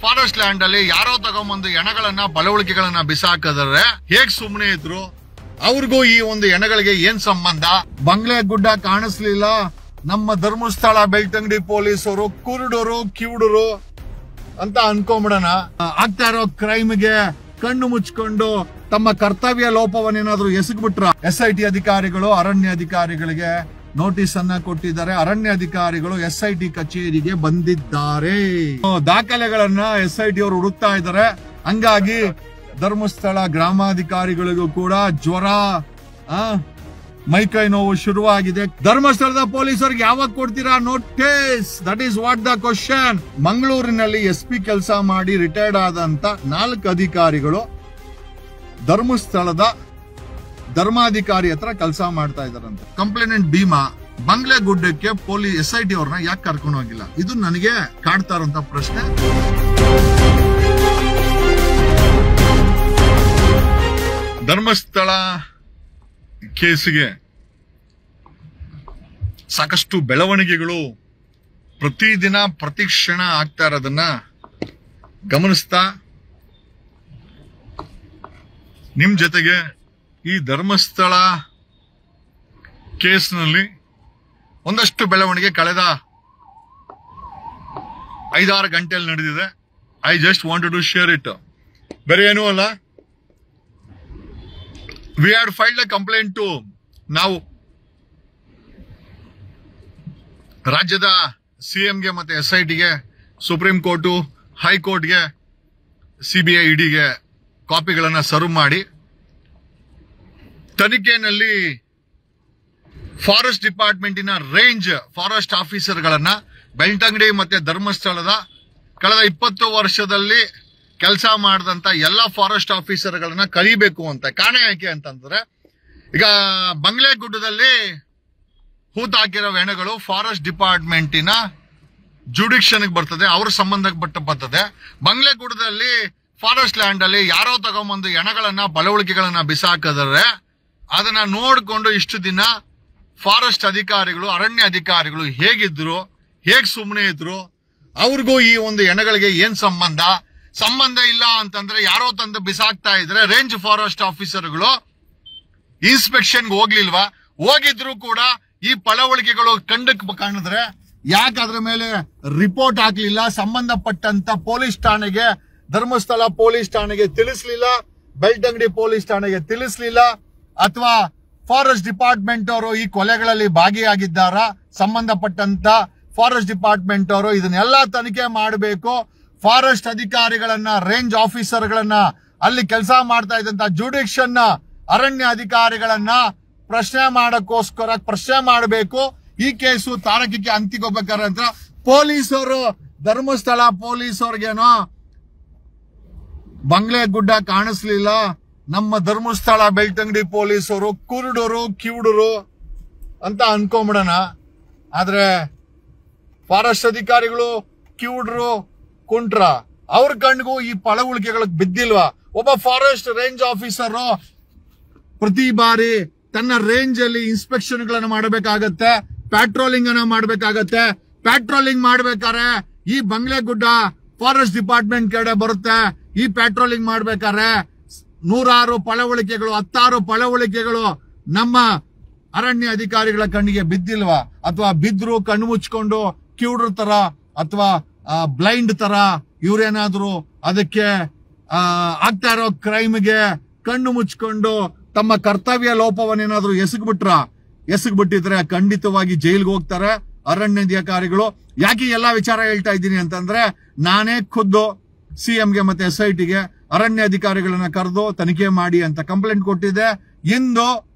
Forest land ಅಲ್ಲಿ ಯಾರೋ ತಗೊಂಬಂದು ಎಣಗಳನ್ನ ಬಲವಳಿಕೆಗಳನ್ನ ಬಿಸಾಕಿದ್ರೆ ಹೇಗ್ ಸುಮ್ನೆ ಇದ್ರು? ಅವ್ರಿಗೂ ಈ ಒಂದು ಎಣಗಳಿಗೆ ಏನ್ ಸಂಬಂಧ? ಬಂಗ್ಲೆ ಗುಡ್ಡ ಕಾಣಿಸ್ಲಿಲ್ಲ, ನಮ್ಮ ಧರ್ಮಸ್ಥಳ ಬೆಳ್ತಂಗಡಿ ಪೊಲೀಸರು ಕುರುಡರು ಕಿವುಡರು ಅಂತ ಅನ್ಕೊಂಬಿಡೋಣ. ಆಗ್ತಾ ಇರೋ ಕ್ರೈಮ್ಗೆ ಕಣ್ಣು ಮುಚ್ಕೊಂಡು ತಮ್ಮ ಕರ್ತವ್ಯ ಲೋಪವನ್ನೇನಾದ್ರೂ ಎಸಗ್ಬಿಟ್ರ SIT ಅಧಿಕಾರಿಗಳು ಅರಣ್ಯ ಅಧಿಕಾರಿಗಳಿಗೆ ನೋಟಿಸ್ ಅನ್ನ ಕೊಟ್ಟಿದ್ದಾರೆ. ಅರಣ್ಯ ಅಧಿಕಾರಿಗಳು SIT ಕಚೇರಿಗೆ ಬಂದಿದ್ದಾರೆ. ದಾಖಲೆಗಳನ್ನ SIT ಅವರು ಹುಡುಕ್ತಾ ಇದ್ದಾರೆ. ಹಂಗಾಗಿ ಧರ್ಮಸ್ಥಳ ಗ್ರಾಮಾಧಿಕಾರಿಗಳಿಗೂ ಕೂಡ ಜ್ವರ, ಮೈಕೈ ನೋವು ಶುರುವಾಗಿದೆ. ಧರ್ಮಸ್ಥಳದ ಪೊಲೀಸರಿಗೆ ಯಾವಾಗ ಕೊಡ್ತೀರಾ notice? That is what the question. ಮಂಗಳೂರಿನಲ್ಲಿ SP ಕೆಲಸ ಮಾಡಿ ರಿಟೈರ್ಡ್ ಆದಂತ 4 ಅಧಿಕಾರಿಗಳು ಧರ್ಮಸ್ಥಳದ ಧರ್ಮಾಧಿಕಾರಿ ಹತ್ರ ಕೆಲಸ ಮಾಡ್ತಾ ಇದಾರಂತೆ. ಕಂಪ್ಲೇನೆಂಟ್ ಭೀಮಾ ಬಂಗ್ಲೆ ಗುಡ್ಡಕ್ಕೆ SIT ಅವ್ರನ್ನ ಯಾಕೆ ಕರ್ಕೊಂಡು ಹೋಗಿಲ್ಲ? ಇದು ನನಗೆ ಕಾಡ್ತಾ ಇರುವಂತ ಪ್ರಶ್ನೆ. ಧರ್ಮಸ್ಥಳ ಕೇಸಿಗೆ ಸಾಕಷ್ಟು ಬೆಳವಣಿಗೆಗಳು ಪ್ರತಿದಿನ ಪ್ರತಿ ಕ್ಷಣ ಆಗ್ತಾ ಇರೋದನ್ನ ಗಮನಿಸ್ತಾ ನಿಮ್ ಜೊತೆಗೆ ಈ ಧರ್ಮಸ್ಥಳ ಕೇಸ್ನಲ್ಲಿ ಒಂದಷ್ಟು ಬೆಳವಣಿಗೆ ಕಳೆದ 5-6 ಗಂಟೆಯಲ್ಲಿ ನಡೆದಿದೆ. I just wanted to share it. ಬೇರೆ ಏನೂ ಅಲ್ಲ. We had filed a complaint to ನಾವು ರಾಜ್ಯದ CMಗೆ ಮತ್ತೆ SITಗೆ, ಸುಪ್ರೀಂ ಕೋರ್ಟು, ಹೈಕೋರ್ಟ್ಗೆ, CBI EDಗೆ ಕಾಪಿಗಳನ್ನ ಸರ್ವ್ ಮಾಡಿ ತನಿಖೆಯಲ್ಲಿ ಫಾರೆಸ್ಟ್ ಡಿಪಾರ್ಟ್ಮೆಂಟಿನ ರೇಂಜ್ ಫಾರೆಸ್ಟ್ ಆಫೀಸರ್ಗಳನ್ನ ಬೆಳ್ತಂಗಡಿ ಮತ್ತೆ ಧರ್ಮಸ್ಥಳದ ಕಳೆದ 20 ವರ್ಷದಲ್ಲಿ ಕೆಲಸ ಮಾಡಿದಂತ ಎಲ್ಲ ಫಾರೆಸ್ಟ್ ಆಫೀಸರ್ಗಳನ್ನ ಕರೀಬೇಕು ಅಂತ. ಕಾರಣ ಯಾಕೆ ಅಂತಂದ್ರೆ, ಈಗ ಬಂಗ್ಲೆ ಗುಡ್ಡದಲ್ಲಿ ಹೂತಾಕಿರೋ ಹೆಣಗಳು ಫಾರೆಸ್ಟ್ ಡಿಪಾರ್ಟ್ಮೆಂಟಿನ ಜುಡಿಕ್ಷನ್ ಬರ್ತದೆ, ಅವ್ರ ಸಂಬಂಧಕ್ಕೆ ಬರ್ತದೆ. ಬಂಗ್ಲೆ ಗುಡ್ಡದಲ್ಲಿ ಫಾರೆಸ್ಟ್ ಲ್ಯಾಂಡ್ ಅಲ್ಲಿ ಯಾರೋ ತಗೊಂಬಂದು ಹೆಣಗಳನ್ನ ಬಲವಳಿಕೆಗಳನ್ನ ಬಿಸಾಕಿದ್ರೆ ಅದನ್ನ ನೋಡ್ಕೊಂಡು ಇಷ್ಟು ದಿನ ಫಾರೆಸ್ಟ್ ಅಧಿಕಾರಿಗಳು ಅರಣ್ಯ ಅಧಿಕಾರಿಗಳು ಹೇಗಿದ್ರು, ಹೇಗ್ ಸುಮ್ನೆ ಇದ್ರು? ಅವ್ರಿಗೂ ಈ ಒಂದು ಹೆಣಗಳಿಗೆ ಏನ್ ಸಂಬಂಧ ಇಲ್ಲ ಅಂತಂದ್ರೆ ಯಾರೋ ತಂದು ಬಿಸಾಕ್ತಾ ಇದ್ರೆ ರೇಂಜ್ ಫಾರೆಸ್ಟ್ ಆಫೀಸರ್ಗಳು ಇನ್ಸ್ಪೆಕ್ಷನ್ಗೆ ಹೋಗ್ಲಿಲ್ವಾ? ಹೋಗಿದ್ರು ಕೂಡ ಈ ಪಳವಳಿಕೆಗಳು ಕಂಡಕ್ಕೆ ಕಾಣಿದ್ರೆ ಯಾಕೆ ಅದ್ರ ಮೇಲೆ ರಿಪೋರ್ಟ್ ಹಾಕ್ಲಿಲ್ಲ? ಸಂಬಂಧಪಟ್ಟಂತ ಪೊಲೀಸ್ ಠಾಣೆಗೆ, ಧರ್ಮಸ್ಥಳ ಪೊಲೀಸ್ ಠಾಣೆಗೆ ತಿಳಿಸ್ಲಿಲ್ಲ, ಬೆಳ್ತಂಗಡಿ ಪೊಲೀಸ್ ಠಾಣೆಗೆ ತಿಳಿಸ್ಲಿಲ್ಲ? ಅಥವಾ ಫಾರೆಸ್ಟ್ ಡಿಪಾರ್ಟ್ಮೆಂಟ್ ಅವರು ಈ ಕೊಲೆಗಳಲ್ಲಿ ಭಾಗಿಯಾಗಿದ್ದಾರ? ಸಂಬಂಧಪಟ್ಟಂತ ಫಾರೆಸ್ಟ್ ಡಿಪಾರ್ಟ್ಮೆಂಟ್ ಅವರು ಇದನ್ನೆಲ್ಲ ತನಿಖೆ ಮಾಡಬೇಕು. ಫಾರೆಸ್ಟ್ ಅಧಿಕಾರಿಗಳನ್ನ, ರೇಂಜ್ ಆಫೀಸರ್ಗಳನ್ನ, ಅಲ್ಲಿ ಕೆಲಸ ಮಾಡ್ತಾ ಇದ್ದಂತ ಜುಡಿಕ್ಷನ್ ಅರಣ್ಯ ಅಧಿಕಾರಿಗಳನ್ನ ಪ್ರಶ್ನೆ ಮಾಡಬೇಕು. ಈ ಕೇಸು ತಾರಕಕ್ಕೆ ಅಂತಿಗೋಗ್ಬೇಕಾದ್ರೆ ಅಂತ ಪೊಲೀಸರು, ಧರ್ಮಸ್ಥಳ ಪೊಲೀಸವ್ರಿಗೇನೋ ಬಂಗ್ಲೆ ಗುಡ್ಡ ಕಾಣಿಸ್ಲಿಲ್ಲ, ನಮ್ಮ ಧರ್ಮಸ್ಥಳ ಬೆಳ್ತಂಗಡಿ ಪೊಲೀಸರು ಕುರುಡರು ಕಿವುಡರು ಅಂತ ಅನ್ಕೊಂಬಿಡೋಣ. ಆದ್ರೆ ಫಾರೆಸ್ಟ್ ಅಧಿಕಾರಿಗಳು ಕಿವುಡ್ರು ಕುಂಟ್ರ ಅವ್ರ ಕಣ್ಗೂ ಈ ಪಳವಳಿಕೆಗಳಿಗೆ ಬಿದ್ದಿಲ್ವಾ? ಒಬ್ಬ ಫಾರೆಸ್ಟ್ ರೇಂಜ್ ಆಫೀಸರ್ ಪ್ರತಿ ಬಾರಿ ತನ್ನ ರೇಂಜ್ ಅಲ್ಲಿ ಇನ್ಸ್ಪೆಕ್ಷನ್ ಗಳನ್ನ ಮಾಡಬೇಕಾಗತ್ತೆ, ಪ್ಯಾಟ್ರೋಲಿಂಗ್ ಅನ್ನ ಮಾಡಬೇಕಾಗತ್ತೆ. ಪ್ಯಾಟ್ರೋಲಿಂಗ್ ಮಾಡ್ಬೇಕಾದ್ರೆ ಈ ಬಂಗ್ಲೆ ಗುಡ್ಡ ಫಾರೆಸ್ಟ್ ಡಿಪಾರ್ಟ್ಮೆಂಟ್ ಕಡೆ ಬರುತ್ತೆ. ಈ ಪ್ಯಾಟ್ರೋಲಿಂಗ್ ಮಾಡ್ಬೇಕಾದ್ರೆ 100 ಪಳವಳಿಕೆಗಳು, 10 ಪಳವಳಿಕೆಗಳು ನಮ್ಮ ಅರಣ್ಯ ಅಧಿಕಾರಿಗಳ ಕಣ್ಣಿಗೆ ಬಿದ್ದಿಲ್ವಾ? ಅಥವಾ ಬಿದ್ರು ಕಣ್ಣು ಮುಚ್ಕೊಂಡು ಕಿವುಡ್ರ ತರ ಅಥವಾ ಬ್ಲೈಂಡ್ ತರ ಇವ್ರೇನಾದ್ರು ಅದಕ್ಕೆ ಆಗ್ತಾ ಇರೋ ಕ್ರೈಮ್ಗೆ ಕಣ್ಣು ಮುಚ್ಕೊಂಡು ತಮ್ಮ ಕರ್ತವ್ಯ ಲೋಪವನ್ನೇನಾದ್ರೂ ಎಸಗ್ಬಿಟ್ಟಿದ್ರೆ ಖಂಡಿತವಾಗಿ ಜೈಲ್ಗೆ ಹೋಗ್ತಾರೆ ಅರಣ್ಯ ಅಧಿಕಾರಿಗಳು. ಯಾಕೆ ಎಲ್ಲಾ ವಿಚಾರ ಹೇಳ್ತಾ ಇದ್ದೀನಿ ಅಂತಂದ್ರೆ, ನಾನೇ ಖುದ್ದು CMಗೆ ಮತ್ತೆ SITಗೆ ಅರಣ್ಯ ಅಧಿಕಾರಿಗಳನ್ನ ಕರೆದು ತನಿಖೆ ಮಾಡಿ ಅಂತ ಕಂಪ್ಲೇಂಟ್ ಕೊಟ್ಟಿದ್ದೆ. ಇಂದು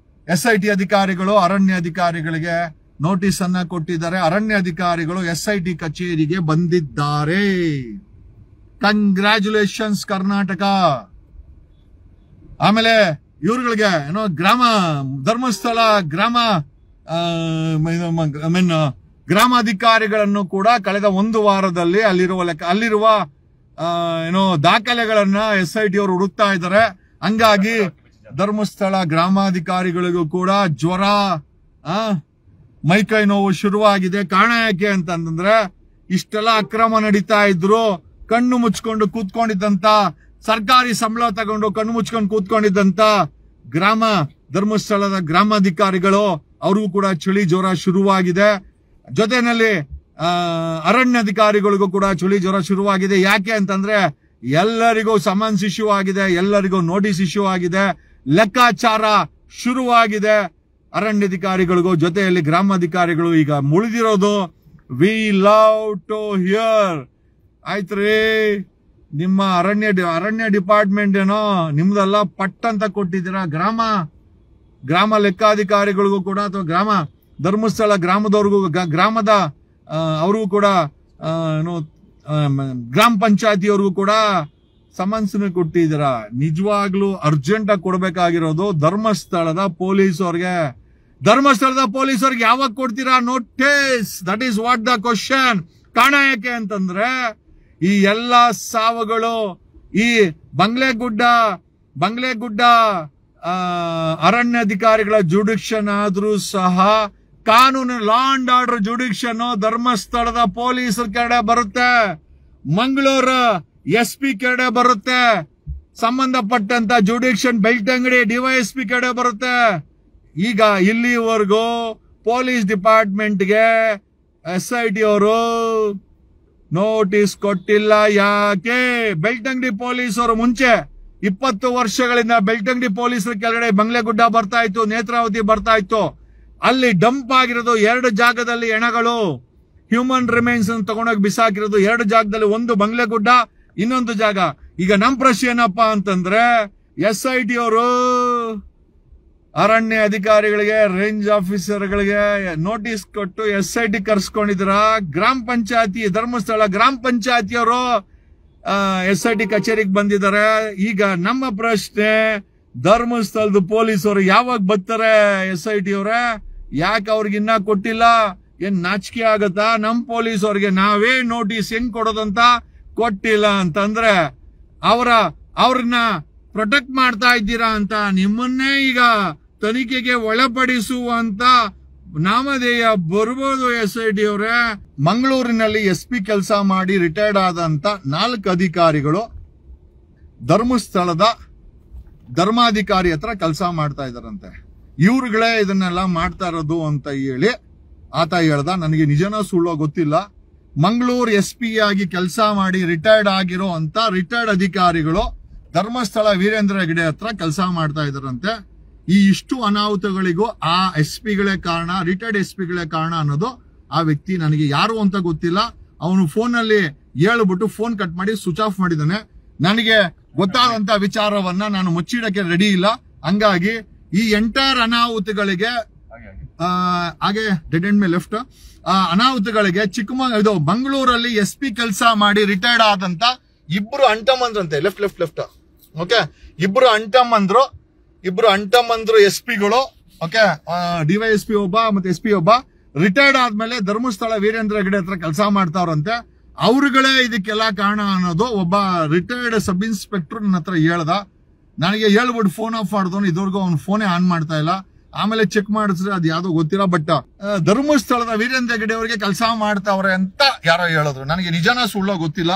SIT ಅಧಿಕಾರಿಗಳು ಅರಣ್ಯ ಅಧಿಕಾರಿಗಳಿಗೆ ನೋಟಿಸ್ ಅನ್ನ ಕೊಟ್ಟಿದ್ದಾರೆ. ಅರಣ್ಯ ಅಧಿಕಾರಿಗಳು SIT ಕಚೇರಿಗೆ ಬಂದಿದ್ದಾರೆ. ಕಂಗ್ರ್ಯಾಚುಲೇಷನ್ಸ್ ಕರ್ನಾಟಕ. ಆಮೇಲೆ ಇವ್ರುಗಳಿಗೆ ಏನೋ ಧರ್ಮಸ್ಥಳ ಗ್ರಾಮಾಧಿಕಾರಿಗಳನ್ನು ಕೂಡ ಕಳೆದ 1 ವಾರದಲ್ಲಿ ಅಲ್ಲಿರುವ ಏನೋ ದಾಖಲೆಗಳನ್ನ SIT ಅವರು ಹುಡುಕ್ತಾ ಇದ್ದಾರೆ. ಹಂಗಾಗಿ ಧರ್ಮಸ್ಥಳ ಗ್ರಾಮಾಧಿಕಾರಿಗಳಿಗೂ ಕೂಡ ಜ್ವರ, ಮೈಕೈ ನೋವು ಶುರುವಾಗಿದೆ. ಕಾರಣ ಯಾಕೆ ಅಂತಂದ್ರೆ, ಇಷ್ಟೆಲ್ಲ ಅಕ್ರಮ ನಡೀತಾ ಇದ್ರು ಕಣ್ಣು ಮುಚ್ಕೊಂಡು ಕೂತ್ಕೊಂಡಿದ್ದಂತ, ಸರ್ಕಾರಿ ಸಂಬಳ ತಗೊಂಡು ಕಣ್ಣು ಮುಚ್ಕೊಂಡು ಕೂತ್ಕೊಂಡಿದ್ದಂತ ಗ್ರಾಮ ಧರ್ಮಸ್ಥಳದ ಗ್ರಾಮಾಧಿಕಾರಿಗಳು ಅವ್ರಿಗೂ ಕೂಡ ಚಳಿ ಜ್ವರ ಶುರುವಾಗಿದೆ. ಜೊತೆನಲ್ಲಿ ಅರಣ್ಯಾಧಿಕಾರಿಗಳಿಗೂ ಕೂಡ ಚಳಿ ಜ್ವರ ಶುರುವಾಗಿದೆ. ಯಾಕೆ ಅಂತಂದ್ರೆ ಎಲ್ಲರಿಗೂ ಸಮನ್ಸ್ ಇಶ್ಯೂ ಆಗಿದೆ, ಎಲ್ಲರಿಗೂ ನೋಟಿಸ್ ಇಶ್ಯೂ ಆಗಿದೆ, ಲೆಕ್ಕಾಚಾರ ಶುರುವಾಗಿದೆ ಅರಣ್ಯಾಧಿಕಾರಿಗಳಿಗೂ. ಜೊತೆಯಲ್ಲಿ ಗ್ರಾಮಾಧಿಕಾರಿಗಳು ಈಗ ಮುಳಿದಿರೋದು ವಿ ಲವ್ ಟು ಹಿಯರ್. ಆಯ್ತ್ರಿ, ನಿಮ್ಮ ಅರಣ್ಯ ಡಿಪಾರ್ಟ್ಮೆಂಟ್ ಏನೋ ನಿಮ್ದೆಲ್ಲ ಪಟ್ ಅಂತ ಕೊಟ್ಟಿದ್ದೀರಾ. ಗ್ರಾಮ ಲೆಕ್ಕಾಧಿಕಾರಿಗಳಿಗೂ ಕೂಡ ಅಥವಾ ಗ್ರಾಮ ಧರ್ಮಸ್ಥಳ ಗ್ರಾಮದವ್ರಿಗೂ ಗ್ರಾಮದ ಅವ್ರಿಗೂ ಕೂಡ ಗ್ರಾಮ ಪಂಚಾಯತಿಯವ್ರಿಗೂ ಕೂಡ ಸಮನ್ಸ್ನ ಕೊಟ್ಟಿದ್ದೀರಾ. ನಿಜವಾಗ್ಲೂ ಅರ್ಜೆಂಟ್ ಆಗಿ ಕೊಡ್ಬೇಕಾಗಿರೋದು ಧರ್ಮಸ್ಥಳದ ಪೊಲೀಸವ್ರಿಗೆ. ಧರ್ಮಸ್ಥಳದ ಪೊಲೀಸರಿಗೆ ಯಾವಾಗ ಕೊಡ್ತೀರಾ notice? That is what the question. ಕಾರಣ ಯಾಕೆ ಅಂತಂದ್ರೆ ಈ ಎಲ್ಲಾ ಸಾವುಗಳು ಈ ಬಂಗ್ಲೆಗುಡ್ಡ ಅರಣ್ಯಾಧಿಕಾರಿಗಳ ಜುಡಿಕ್ಷನ್ ಆದ್ರೂ ಸಹ ಕಾನೂನು ಲಾ ಅಂಡ್ ಆರ್ಡರ್ ಜುಡಿಕ್ಷನ್ ಧರ್ಮಸ್ಥಳದ ಪೊಲೀಸರ ಕಡೆ ಬರುತ್ತೆ, ಮಂಗಳೂರು SP ಕಡೆ ಬರುತ್ತೆ, ಸಂಬಂಧಪಟ್ಟಂತ ಜುಡಿಕ್ಷನ್ ಬೆಳ್ತಂಗಡಿ DYSP ಕಡೆ ಬರುತ್ತೆ. ಈಗ ಇಲ್ಲಿವರೆಗೂ ಪೊಲೀಸ್ ಡಿಪಾರ್ಟ್ಮೆಂಟ್ಗೆ SIT ಅವರು ನೋಟಿಸ್ ಕೊಟ್ಟಿಲ್ಲ. ಯಾಕೆ? ಬೆಳ್ತಂಗಡಿ ಪೊಲೀಸರು ಮುಂಚೆ 20 ವರ್ಷಗಳಿಂದ ಬೆಳ್ತಂಗಡಿ ಪೊಲೀಸರ ಕೆಳಗಡೆ ಬಂಗ್ಲೆಗುಡ್ಡ ಬರ್ತಾ ಇತ್ತು, ನೇತ್ರಾವತಿ ಬರ್ತಾ ಇತ್ತು. ಅಲ್ಲಿ ಡಂಪ್ ಆಗಿರೋದು 2 ಜಾಗದಲ್ಲಿ ಹೆಣಗಳು, ಹ್ಯೂಮನ್ ರಿಮೈನ್ಸ್ ತಗೊಂಡೋಗಿ ಬಿಸಾಕಿರೋದು 2 ಜಾಗದಲ್ಲಿ, ಒಂದು ಬಂಗ್ಲೆಗುಡ್ಡ, ಇನ್ನೊಂದು ಜಾಗ. ಈಗ ನಮ್ ಪ್ರಶ್ನೆ ಏನಪ್ಪಾ ಅಂತಂದ್ರೆ SIT ಅವರು ಅರಣ್ಯ ಅಧಿಕಾರಿಗಳಿಗೆ, ರೇಂಜ್ ಆಫೀಸರ್ಗಳಿಗೆ ನೋಟಿಸ್ ಕೊಟ್ಟು SIT ಕರ್ಸ್ಕೊಂಡಿದ್ರ. ಗ್ರಾಮ ಪಂಚಾಯತಿ ಧರ್ಮಸ್ಥಳ ಗ್ರಾಮ ಪಂಚಾಯತಿಯವರು SIT ಕಚೇರಿಗೆ ಬಂದಿದ್ದಾರೆ. ಈಗ ನಮ್ಮ ಪ್ರಶ್ನೆ, ಧರ್ಮಸ್ಥಳದ ಪೊಲೀಸರು ಯಾವಾಗ ಬರ್ತಾರೆ? SIT ಅವರೇ ಯಾಕೆ ಅವ್ರಿಗೆ ಇನ್ನ ಕೊಟ್ಟಿಲ್ಲ? ಏನ್ ನಾಚಿಕೆ ಆಗತ್ತಾ? ನಮ್ ಪೊಲೀಸ್ ಅವ್ರಿಗೆ ನಾವೇ ನೋಟಿಸ್ ಹೆಂಗ್ ಕೊಡೋದಂತ ಕೊಟ್ಟಿಲ್ಲ ಅಂತಂದ್ರೆ ಅವ್ರನ್ನ ಪ್ರೊಟೆಕ್ಟ್ ಮಾಡ್ತಾ ಇದ್ದೀರಾ ಅಂತ ನಿಮ್ಮನ್ನೇ ಈಗ ತನಿಖೆಗೆ ಒಳಪಡಿಸುವಂತ ನಾಮಧೇಯ ಬರ್ಬೋದು. SIT ಅವರೇ, ಮಂಗಳೂರಿನಲ್ಲಿ SP ಕೆಲಸ ಮಾಡಿ ರಿಟೈರ್ಡ್ ಆದಂತ 4 ಅಧಿಕಾರಿಗಳು ಧರ್ಮಸ್ಥಳದ ಧರ್ಮಾಧಿಕಾರಿ ಹತ್ರ ಕೆಲಸ ಮಾಡ್ತಾ ಇದಾರಂತೆ. ಇವ್ರುಗಳೇ ಇದನ್ನೆಲ್ಲ ಮಾಡ್ತಾ ಇರೋದು ಅಂತ ಹೇಳಿ ಆತ ಹೇಳ್ದ. ನನಗೆ ನಿಜನೋ ಸುಳ್ಳೋ ಗೊತ್ತಿಲ್ಲ. ಮಂಗಳೂರು SP ಆಗಿ ಕೆಲಸ ಮಾಡಿ ರಿಟೈರ್ಡ್ ಆಗಿರೋ ಅಂತ ರಿಟೈರ್ಡ್ ಅಧಿಕಾರಿಗಳು ಧರ್ಮಸ್ಥಳ ವೀರೇಂದ್ರ ಹೆಗ್ಗಡೆ ಹತ್ರ ಕೆಲಸ ಮಾಡ್ತಾ ಇದಾರಂತೆ. ಈ ಇಷ್ಟು ಅನಾಹುತಗಳಿಗೂ ಆ SP ಗಳೇ ಕಾರಣ, ರಿಟೈರ್ಡ್ SP ಗಳೇ ಕಾರಣ ಅನ್ನೋದು ಆ ವ್ಯಕ್ತಿ ನನಗೆ ಯಾರು ಅಂತ ಗೊತ್ತಿಲ್ಲ. ಅವನು ಫೋನ್ ಅಲ್ಲಿ ಹೇಳ್ಬಿಟ್ಟು ಫೋನ್ ಕಟ್ ಮಾಡಿ ಸ್ವಿಚ್ ಆಫ್ ಮಾಡಿದ್ದಾನೆ. ನನಗೆ ಗೊತ್ತಾದಂತ ವಿಚಾರವನ್ನ ನಾನು ಮುಚ್ಚಿಡಕ್ಕೆ ರೆಡಿ ಇಲ್ಲ. ಹಂಗಾಗಿ ಈ ಎಂಟೈರ್ ಅನಾಹುತಗಳಿಗೆ ಹಾಗೆ ಡೆಡ್ ಎಂಡ್ ಮೇಲೆ ಲೆಫ್ಟ್ ಅನಾಹುತಗಳಿಗೆ ಇದು ಮಂಗಳೂರಲ್ಲಿ SP ಕೆಲಸ ಮಾಡಿ ರಿಟೈರ್ಡ್ ಆದಂತ 2 ಅಂಟಮಂದ್ರಂತೆ. ಲೆಫ್ಟ್ ಓಕೆ, 2 ಅಂಟಮಂದ್ರು SP ಗಳು. ಓಕೆ, DYSP ಒಬ್ಬ ಮತ್ತೆ SP ಒಬ್ಬ ರಿಟೈರ್ಡ್ ಆದ್ಮೇಲೆ ಧರ್ಮಸ್ಥಳ ವೀರೇಂದ್ರ ಹೆಗ್ಗಡೆ ಹತ್ರ ಕೆಲಸ ಮಾಡ್ತಾವ್ರಂತೆ. ಅವ್ರುಗಳೇ ಇದಕ್ಕೆಲ್ಲ ಕಾರಣ ಅನ್ನೋದು ಒಬ್ಬ ರಿಟೈರ್ಡ್ ಸಬ್ ಇನ್ಸ್ಪೆಕ್ಟರ್ ನನ್ನ ಹತ್ರ ಹೇಳ್ದ. ನನಗೆ ಹೇಳ್ಬಿಟ್ಟು ಫೋನ್ ಆಫ್ ಮಾಡಿದವನು ಇದುವರೆಗೂ ಅವ್ನು ಫೋನೇ ಆನ್ ಮಾಡ್ತಾ ಇಲ್ಲ. ಆಮೇಲೆ ಚೆಕ್ ಮಾಡಿಸಿದ್ರೆ ಅದು ಯಾವ್ದೋ ಗೊತ್ತಿಲ್ಲ. ಬಟ್ ಧರ್ಮಸ್ಥಳದ ವೀರೇಂದ್ರ ಹೆಗ್ಗಡೆ ಅವರಿಗೆ ಕೆಲಸ ಮಾಡ್ತಾವ್ರೆ ಅಂತ ಯಾರೋ ಹೇಳಿದ್ರು. ನನಗೆ ನಿಜನಾ ಸುಳ್ಳೋ ಗೊತ್ತಿಲ್ಲ.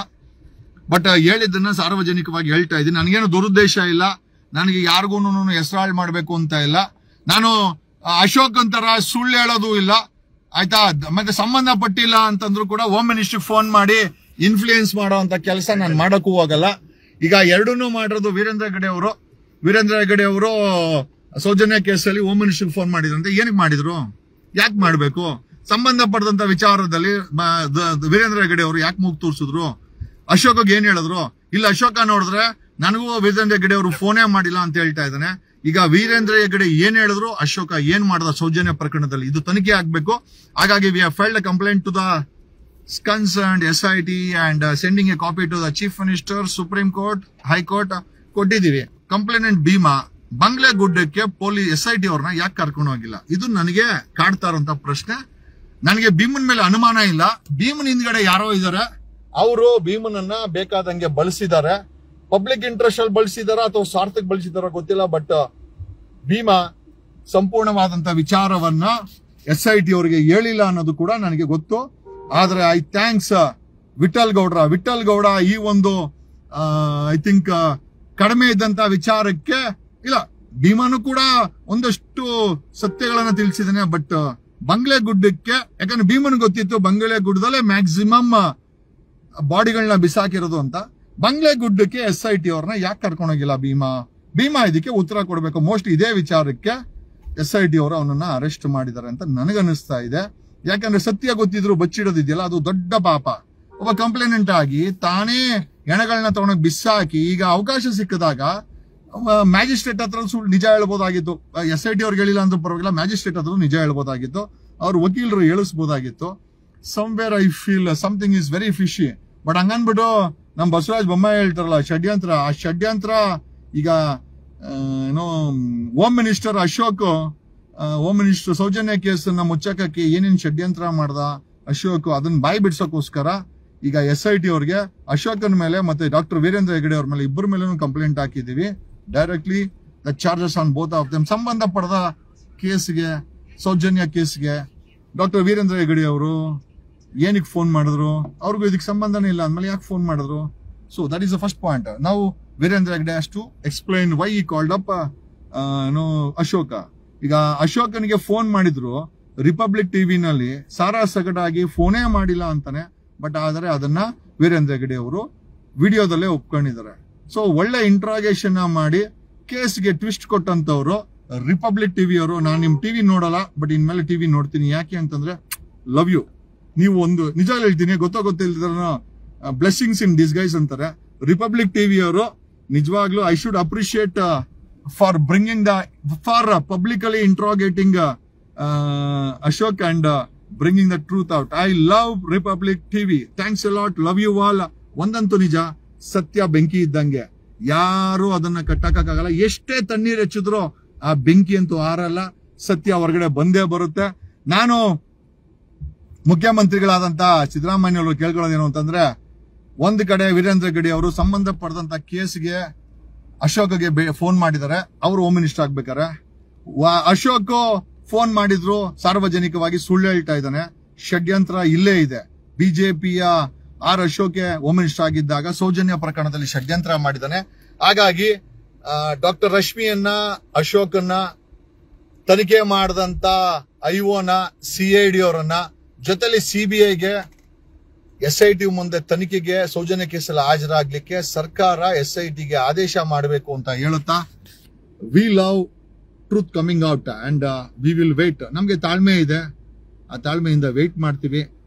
ಬಟ್ ಹೇಳಿದ್ದನ್ನ ಸಾರ್ವಜನಿಕವಾಗಿ ಹೇಳ್ತಾ ಇದ್ದೀನಿ. ನನಗೇನು ದುರುದ್ದೇಶ ಇಲ್ಲ, ನನಗೆ ಯಾರಿಗೂ ಹೆಸರಾಳ್ ಮಾಡ್ಬೇಕು ಅಂತ ಇಲ್ಲ. ನಾನು ಅಶೋಕ್ ಅಂತರ ಸುಳ್ಳು ಹೇಳೋದು ಇಲ್ಲ, ಆಯ್ತಾ. ಮತ್ತೆ ಸಂಬಂಧಪಟ್ಟಿಲ್ಲ ಅಂತಂದ್ರು ಕೂಡ ಹೋಮ್ ಮಿನಿಸ್ಟರ್ ಫೋನ್ ಮಾಡಿ ಇನ್ಫ್ಲೂಯೆನ್ಸ್ ಮಾಡೋ ಅಂತ ಕೆಲಸ ನಾನು ಮಾಡಕ್ಕೂ ಹೋಗಲ್ಲ. ಈಗ ಎರಡನ್ನೂ ಮಾಡಿರೋದು ವೀರೇಂದ್ರ ಹೆಗ್ಗಡೆ ಅವರು ಸೌಜನ್ಯ ಕೇಸಲ್ಲಿ ಹೋಮ್ ಮಿನಿಸ್ಟರ್ ಫೋನ್ ಮಾಡಿದ್ರಂತೆ. ಏನಕ್ಕೆ ಮಾಡಿದ್ರು, ಯಾಕೆ ಮಾಡ್ಬೇಕು? ಸಂಬಂಧಪಟ್ಟಂತ ವಿಚಾರದಲ್ಲಿ ವೀರೇಂದ್ರ ಹೆಗ್ಗಡೆ ಅವರು ಯಾಕೆ ಮೂಗ್ ತೋರಿಸಿದ್ರು? ಅಶೋಕ್ಗೆ ಏನ್ ಹೇಳಿದ್ರು? ಇಲ್ಲ, ಅಶೋಕ ನೋಡಿದ್ರೆ ನನಗೂ ವೀರೇಂದ್ರ ಹೆಗ್ಗಡೆ ಅವರು ಫೋನೇ ಮಾಡಿಲ್ಲ ಅಂತ ಹೇಳ್ತಾ ಇದ್ದಾನೆ. ಈಗ ವೀರೇಂದ್ರ ಹೆಗ್ಗಡೆ ಏನ್ ಹೇಳಿದ್ರು, ಅಶೋಕ ಏನ್ ಮಾಡಿದ ಸೌಜನ್ಯ ಪ್ರಕರಣದಲ್ಲಿ ಇದು ತನಿಖೆ ಆಗ್ಬೇಕು. ಹಾಗಾಗಿ we have filed a complaint to the concerned SIT and sending a copy to the chief minister, supreme court, high court ಕೊಟ್ಟಿದ್ದೀವಿ. ಕಂಪ್ಲೇನೆಂಟ್ ಭೀಮಾ ಬಂಗ್ಲೆಗುಡ್ಡಕ್ಕೆ SIT ಅವ್ರನ್ನ ಯಾಕೆ ಕರ್ಕೊಂಡು ಹೋಗಿಲ್ಲ? ಇದು ನನಗೆ ಕಾಡ್ತಾ ಇರೋಂತ ಪ್ರಶ್ನೆ. ನನಗೆ ಭೀಮನ್ ಮೇಲೆ ಅನುಮಾನ ಇಲ್ಲ. ಭೀಮನ್ ಹಿಂದ್ಗಡೆ ಯಾರೋ ಇದಾರೆ, ಅವರು ಭೀಮನನ್ನ ಬೇಕಾದಂಗೆ ಬಳಸಿದ್ದಾರೆ. ಪಬ್ಲಿಕ್ ಇಂಟ್ರೆಸ್ಟ್ ಅಲ್ಲಿ ಬಳಸಿದಾರ ಅಥವಾ ಸ್ವಾರ್ಥಕ್ಕೆ ಬಳಸಿದಾರ ಗೊತ್ತಿಲ್ಲ. ಬಟ್ ಭೀಮಾ ಸಂಪೂರ್ಣವಾದಂತ ವಿಚಾರವನ್ನ SIT ಅವರಿಗೆ ಹೇಳಿಲ್ಲ ಅನ್ನೋದು ಕೂಡ ನನಗೆ ಗೊತ್ತು. ಆದ್ರೆ ಐ ಥ್ಯಾಂಕ್ಸ್ ವಿಠಲ್ ಗೌಡ ಈ ಒಂದು ಐ ಥಿಂಕ್ ಕಡಿಮೆ ಇದ್ದಂತ ವಿಚಾರಕ್ಕೆ ಇಲ್ಲ, ಭೀಮನು ಕೂಡ ಒಂದಷ್ಟು ಸತ್ಯಗಳನ್ನ ತಿಳಿಸಿದಾನೆ. ಬಟ್ ಬಂಗ್ಲೆಗುಡ್ಡಕ್ಕೆ, ಯಾಕಂದ್ರೆ ಭೀಮನ್ ಗೊತ್ತಿತ್ತು ಬಂಗ್ಲೆಗುಡ್ಡದಲ್ಲೇ ಮ್ಯಾಕ್ಸಿಮಮ್ ಬಾಡಿಗಳನ್ನ ಬಿಸಾಕಿರೋದು ಅಂತ. ಬಂಗ್ಲೆಗುಡ್ಡಕ್ಕೆ SIT ಅವ್ರನ್ನ ಯಾಕೆ ಕರ್ಕೊಂಡೋಗಿಲ್ಲ ಭೀಮಾ ಇದಕ್ಕೆ ಉತ್ತರ ಕೊಡಬೇಕು. ಮೋಸ್ಟ್ಲಿ ಇದೇ ವಿಚಾರಕ್ಕೆ SIT ಅವರು ಅವನನ್ನ ಅರೆಸ್ಟ್ ಮಾಡಿದ್ದಾರೆ ಅಂತ ನನಗನ್ನಿಸ್ತಾ ಇದೆ. ಯಾಕಂದ್ರೆ ಸತ್ಯ ಗೊತ್ತಿದ್ರು ಬಚ್ಚಿಡೋದಿದೆಯಲ್ಲ, ಅದು ದೊಡ್ಡ ಪಾಪ. ಒಬ್ಬ ಕಂಪ್ಲೇನೆಂಟ್ ಆಗಿ ತಾನೇ ಹೆಣಗಳನ್ನ ತಗೊಂಡೋಗಿ ಬಿಸಾಕಿ, ಈಗ ಅವಕಾಶ ಸಿಕ್ಕಿದಾಗ ಮ್ಯಾಜಿಸ್ಟ್ರೇಟ್ ಹತ್ರ ನಿಜ ಹೇಳ್ಬೋದಾಗಿತ್ತು. SIT ಅವ್ರಿಗೆ ಹೇಳಿಲ್ಲ ಅಂದ್ರೂ ಪರವಾಗಿಲ್ಲ, ಮ್ಯಾಜಿಸ್ಟ್ರೇಟ್ ಹತ್ರ ನಿಜ ಹೇಳ್ಬೋದಾಗಿತ್ತು, ಅವ್ರ ವಕೀಲರು ಹೇಳಿಸ್ಬೋದಾಗಿತ್ತು. Somewhere I feel something is very fishy. But ಹಂಗನ್ಬಿಟ್ಟು ನಮ್ ಬಸವರಾಜ ಬೊಮ್ಮಾಯಿ ಹೇಳ್ತಾರಲ್ಲ ಷಡ್ಯಂತ್ರ, ಆ ಷಡ್ಯಂತ್ರ ಈಗ ಏನೋ home minister Ashok, home minister Soujanya ಕೇಸನ್ನ ಮುಚ್ಚಕಕ್ಕೆ ಏನೇನ್ ಷಡ್ಯಂತ್ರ ಮಾಡ್ದ ಅಶೋಕ್, ಅದನ್ನ ಬಾಯಿ ಬಿಡ್ಸೋಕೋಸ್ಕರ ಈಗ SIT ಅವ್ರಿಗೆ ಅಶೋಕನ್ ಮೇಲೆ ಮತ್ತೆ ಡಾಕ್ಟರ್ ವೀರೇಂದ್ರ ಹೆಗಡೆ ಅವ್ರ ಮೇಲೆ ಇಬ್ಬರ ಮೇಲೂ ಕಂಪ್ಲೇಂಟ್ ಹಾಕಿದೀವಿ. Directly the charges on both of them. ಸಂಬಂಧಪಡದ ಕೇಸ್ಗೆ, ಸೌಜನ್ಯ ಕೇಸ್ಗೆ ಡಾಕ್ಟರ್ ವೀರೇಂದ್ರ ಹೆಗಡೆ ಅವರು ಏನಕ್ಕೆ ಫೋನ್ ಮಾಡಿದ್ರು, ಅವ್ರಿಗೂ ಇದಕ್ಕೆ ಸಂಬಂಧನೇ ಇಲ್ಲ ಅಂದ್ಮೇಲೆ ಯಾಕೆ ಫೋನ್ ಮಾಡಿದ್ರು? So that is the first point. ನಾವು Veerendra Hegde has to explain why he called up Ashoka. ಈಗ ಅಶೋಕನಿಗೆ ಫೋನ್ ಮಾಡಿದ್ರು ರಿಪಬ್ಲಿಕ್ ಟಿವಿನಲ್ಲಿ ಸಾರಾ ಸಗಟಾಗಿ ಫೋನೇ ಮಾಡಿಲ್ಲ ಅಂತಾನೆ. ಬಟ್ ಆದರೆ ಅದನ್ನ ವೀರೇಂದ್ರ ಹೆಗಡೆ ಅವರು ವಿಡಿಯೋದಲ್ಲೇ ಒಪ್ಕೊಂಡಿದ್ದಾರೆ. ಸೊ ಒಳ್ಳೆ ಇಂಟ್ರಾಗೇಷನ್ ಮಾಡಿ ಕೇಸ್ಗೆ ಟ್ವಿಸ್ಟ್ ಕೊಟ್ಟಂತವ್ರು ರಿಪಬ್ಲಿಕ್ ಟಿವಿ ಅವರು. ನಾನು ನಿಮ್ ಟಿವಿ ನೋಡಲ್ಲ, ಬಟ್ ಇನ್ಮೇಲೆ ಟಿವಿ ನೋಡ್ತೀನಿ. ಯಾಕೆ ಅಂತಂದ್ರೆ ಲವ್ ಯು. ನೀವು ಒಂದು ನಿಜ ಹೇಳ್ತೀನಿ, ಗೊತ್ತಿಲ್ದಿರ ಬ್ಲೆಸ್ಸಿಂಗ್ಸ್ ಇನ್ ಡಿಸ್ಗೈಸ್ ಅಂತಾರೆ. ರಿಪಬ್ಲಿಕ್ ಟಿವಿ ಅವರು ನಿಜವಾಗ್ಲೂ I should appreciate for bringing for publicly interrogating Ashok and bringing the truth out. I love Republic TV. Thanks a lot. Love you all. ಒಂದಂತೂ ನಿಜ, ಸತ್ಯ ಬೆಂಕಿ ಇದ್ದಂಗೆ, ಯಾರು ಅದನ್ನ ಕಟ್ಟಕ್ಕಾಗಲ್ಲ. ಎಷ್ಟೇ ತಣ್ಣೀರ್ ಹೆಚ್ಚಿದ್ರು ಆ ಬೆಂಕಿ ಅಂತೂ ಆರಲ್ಲ. ಸತ್ಯ ಹೊರಗಡೆ ಬಂದೇ ಬರುತ್ತೆ. ನಾನು ಮುಖ್ಯಮಂತ್ರಿಗಳಾದಂತ ಸಿದ್ದರಾಮಯ್ಯ ಅವರು ಕೇಳ್ಕೊಳ್ಳೋದೇನು ಅಂತಂದ್ರೆ, ಒಂದ್ ಕಡೆ ವೀರೇಂದ್ರ ಹೆಗಡೆ ಅವರು ಸಂಬಂಧಪಟ್ಟಂತ ಕೇಸ್ಗೆ ಅಶೋಕ್ಗೆ ಫೋನ್ ಮಾಡಿದ್ದಾರೆ. ಅವರು ಹೋಮ್ ಮಿನಿಸ್ಟರ್ ಆಗ್ಬೇಕಾರೆ ಅಶೋಕ್ ಫೋನ್ ಮಾಡಿದ್ರು, ಸಾರ್ವಜನಿಕವಾಗಿ ಸುಳ್ಳು ಹೇಳ್ತಾ ಇದ್ದಾನೆ. ಷಡ್ಯಂತ್ರ ಇಲ್ಲೇ ಇದೆ. ಬಿಜೆಪಿಯ ಅಶೋಕ್ ಹೋಮ್ ಮಿನಿಸ್ಟರ್ ಆಗಿದ್ದಾಗ ಸೌಜನ್ಯ ಪ್ರಕರಣದಲ್ಲಿ ಷಡ್ಯಂತ್ರ ಮಾಡಿದ್ದಾನೆ. ಹಾಗಾಗಿ ಡಾಕ್ಟರ್ ರಶ್ಮಿಯನ್ನ, ಅಶೋಕನ್ನ ತನಿಖೆ ಮಾಡಿದಂತ IOನ, CID ಅವರನ್ನ, ಜೊತೆಲಿ CBIಗೆ, SIT ಮುಂದೆ ತನಿಖೆಗೆ ಸೌಜನ್ಯ ಕೇಸಲ್ಲಿ ಹಾಜರಾಗ್ಲಿಕ್ಕೆ ಸರ್ಕಾರ SITಗೆ ಆದೇಶ ಮಾಡಬೇಕು ಅಂತ ಹೇಳುತ್ತಾ, we love truth coming out and we will wait. ನಮ್ಗೆ ತಾಳ್ಮೆ ಇದೆ, ಆ ತಾಳ್ಮೆಯಿಂದ ವೇಟ್ ಮಾಡ್ತೀವಿ.